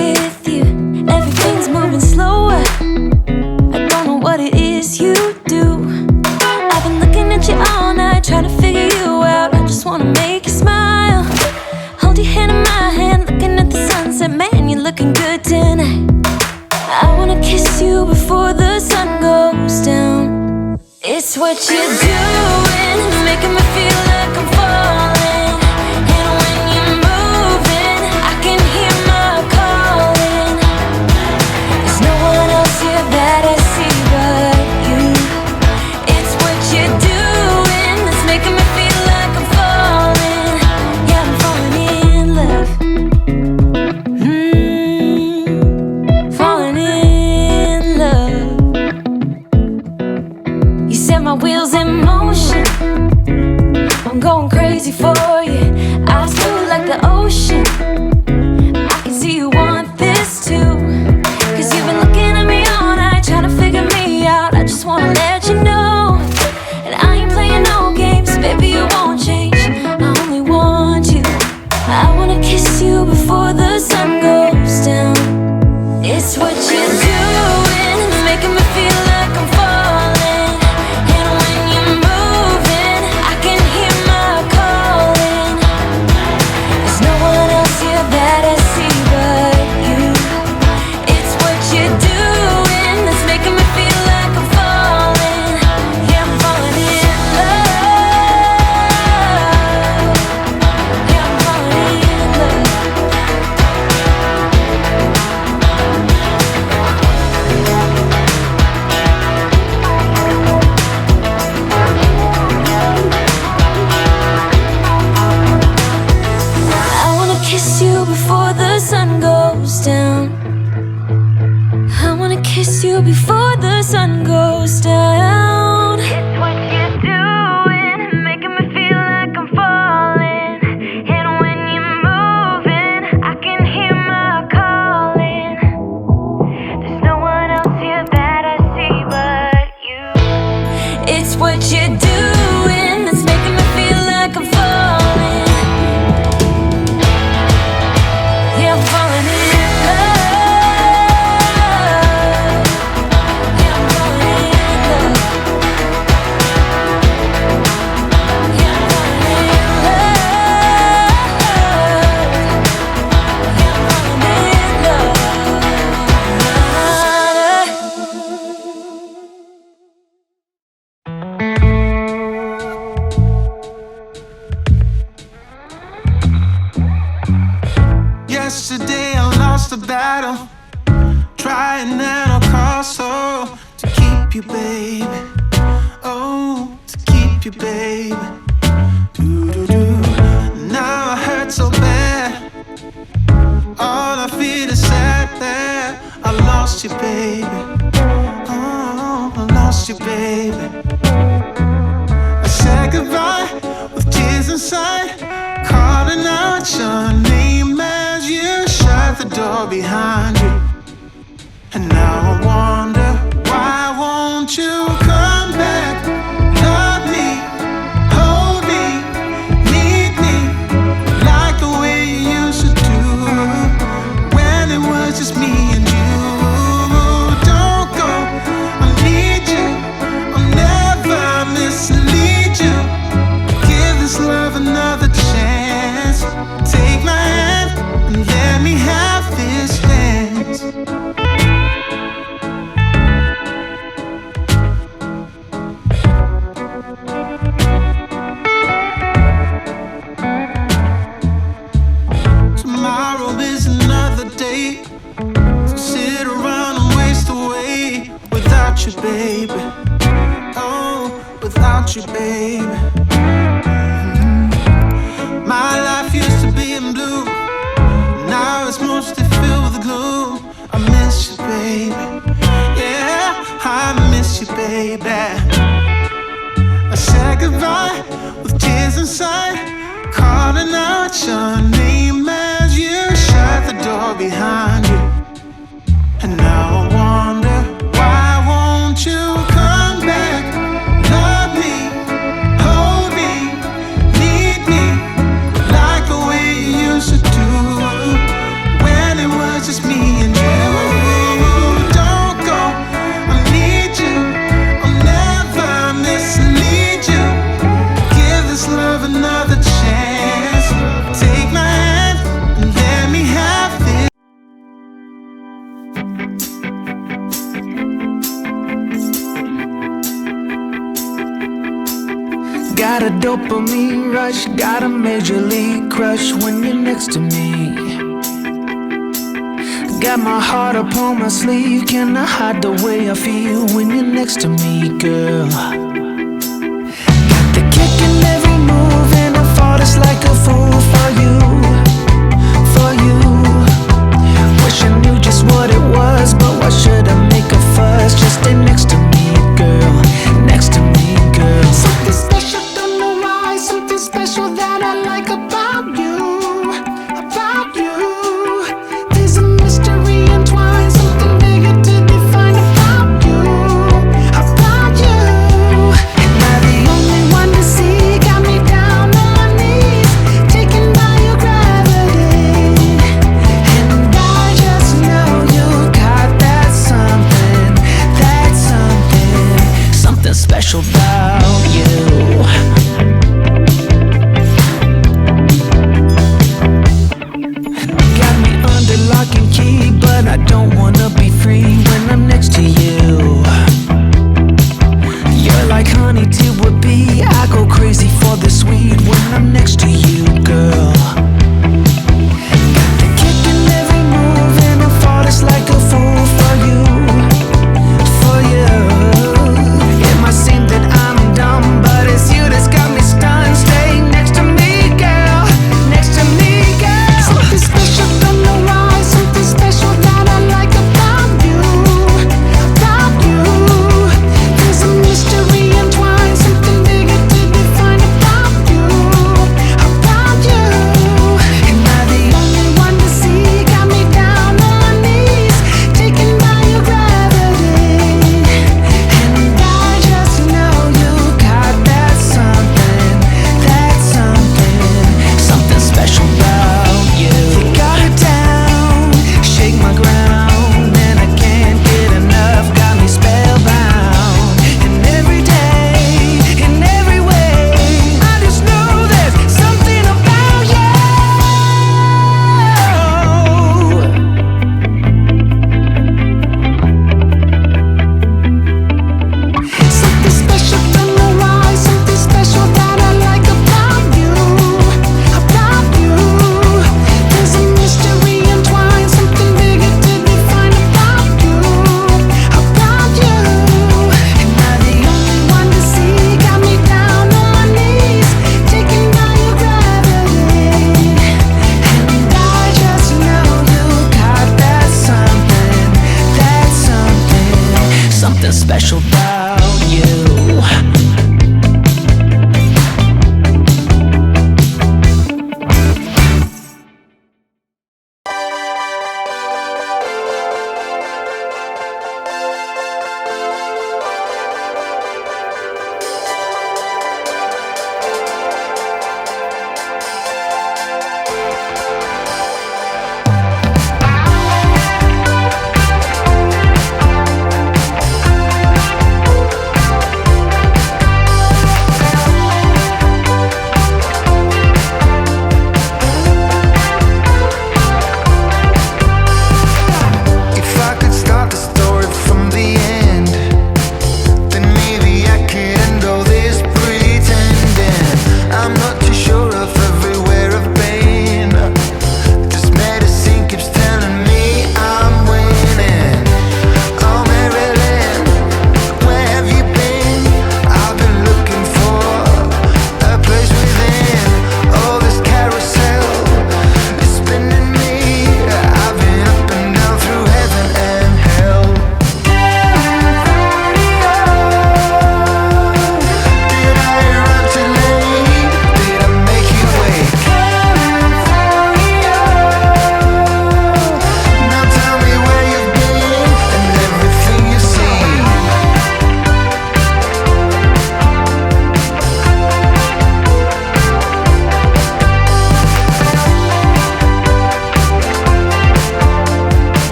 with you. Everything's moving slower. I don't know what it is you do. I've been looking at you all night, trying to figure you out. I just wanna make you smile. Hold your hand in my hand, looking at the sunset. Man, you're looking good tonight. I wanna kiss you before the sun goes down. It's what you're doing, making me feel like I'm falling. And when you're moving, I can hear my calling. There's no one else here that I see but you. It's what you're doing that's making me feel like I'm falling. Yeah, I'm falling in love. Falling in love. You set my wheels in motion. I'm going crazy for you. Eyes blue like the ocean. I can see you want this too. Cause you've been looking at me all night, trying to figure me out. I just wanna let you know. And I ain't playing no games, baby, you won't change. I only want you. I wanna kiss you before the sun goes down. It's what you're doing, making me feel like I'm falling. And when you're moving, I can hear my calling. There's no one else here that I see but you. It's what you're doing that's making me feel like I'm falling. Yeah, I'm falling in love. Yeah, I'm falling in love. I wanna kiss you before the sun goes down. I wanna kiss you before the sun goes down. It's what you're doing, making me feel like I'm falling. And when you're moving, I can hear my calling. There's no one else here that I see but you. It's what you're doing that's making me feel like I'm falling. Yeah, I'm falling in love. Yeah, I'm falling in love. Yeah, I'm falling in love. Yeah, I'm falling in love. Yesterday I lost the battle, trying at all costs, oh, to keep you, baby. Oh, to keep you, baby. Doo-doo-doo. Now I hurt so bad. All I feel is sad that I lost you, baby. Oh, I lost you, baby. I said goodbye with tears inside, calling out your name as you shut the door behind you. And now I wonder, why won't you come back? Love me, hold me, need me, like the way you used to do when it was just me and you. Don't go, I need you, I'll never mislead you. Give this love another chance. Take my hand and let me have this dance. Tomorrow is another day, so sit around and waste away without you, baby. Oh, without you, baby. My life used to be in blue, now it's mostly filled with gloom. I miss you, baby. Yeah, I miss you, baby. I said goodbye with tears inside, calling out your name as you shut the door behind you. And now I wonder, why won't you come back? Love me, hold me, need me, like the way you used to do when it was just me got a dopamine rush, got a major league crush when you're next to me. Got my heart upon my sleeve, can I hide the way I feel when you're next to me, girl? Got the kick in every move and I fought just like a fool for you, for you. Wish I knew just what it was, but why should I make a fuss? Just stay next to me, girl, next to me, girl. Something special, don't know why, something special that I like about you, about you. There's a mystery entwined, something bigger to define about you, about you. Am I the only one to see? Got me down on my knees, taken by your gravity. And I just know you got that something, something special about you. Got me under lock and key, but I don't wanna be free when I'm next to you. You're like honey to a bee, I go crazy for the sweet when I'm next to you, girl. Got the kick in every move and I fought just like a fool for you, for you. It might seem that I'm dumb, but it's you that's got me stunned. Stay next to me, girl, next to me, girl. Something special, don't know why, something special that I like about you, about you. There's a mystery entwined, something bigger to define about you, about you. Am I the only one to see? Got me down on my knees, taken by your gravity. And I just know you got that something, something special about you. You got it down, shake my ground, and I can't get enough, got me spellbound. And every day, in every way, I just know there's something about you. Something special, don't know why, something special that I like about you, about you. There's a mystery entwined, something bigger to define about you, about you. Am I the only one to see? Got me down on my knees, taken by your gravity. And I just know you got that something special about you.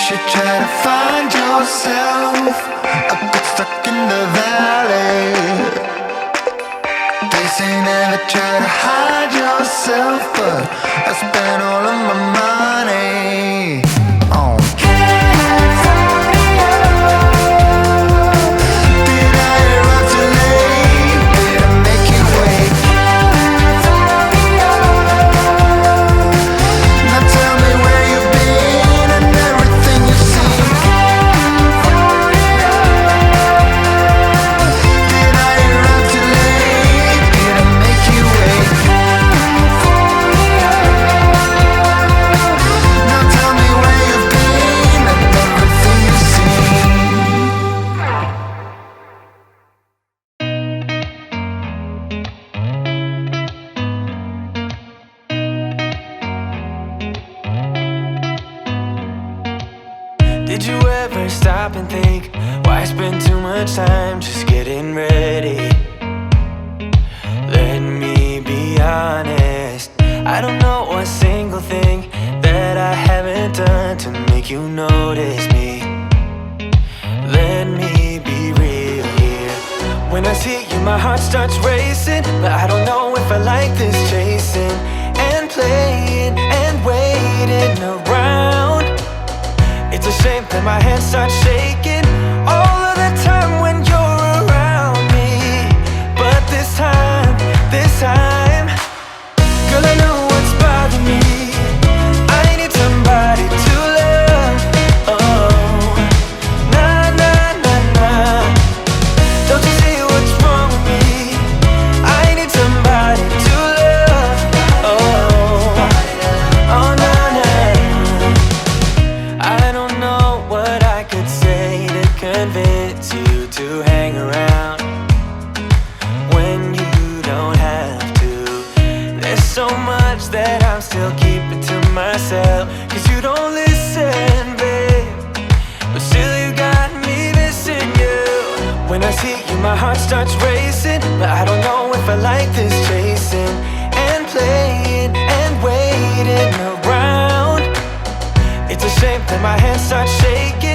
should try to find yourself a bit stuck in the valley. They say never try to hide yourself, but I spent all of my money on California. Did I arrive too late? Did I make you wait? California. Now tell me where you've been and everything you've seen. California. Did I arrive too late? Did I make you wait? California. Now tell me where you've been and everything you've seen. Did you ever stop and think, why spend too much time just getting ready? Let me be honest, I don't know a single thing that I haven't done to make you notice me. Let me be real here. When I see you, my heart starts racing, but I don't know if I like this chasing and playing and waiting around. It's a shame that my hands start shaking all of the time when you're around me. But this time, girl, I know what's bothering me. I need somebody to love. Oh, nah, nah, nah, nah. Don't you see what's wrong with me? I need somebody to love. Oh, oh, nah, nah. I don't know what I could say to convince you to hang around when you don't have to. There's so much that I'm still keeping to myself, 'cause you don't listen, babe. But still you got me missing you. When I see you, my heart starts racing, but I don't know if I like this chasing and playing and waiting around. It's a shame that my hands start shaking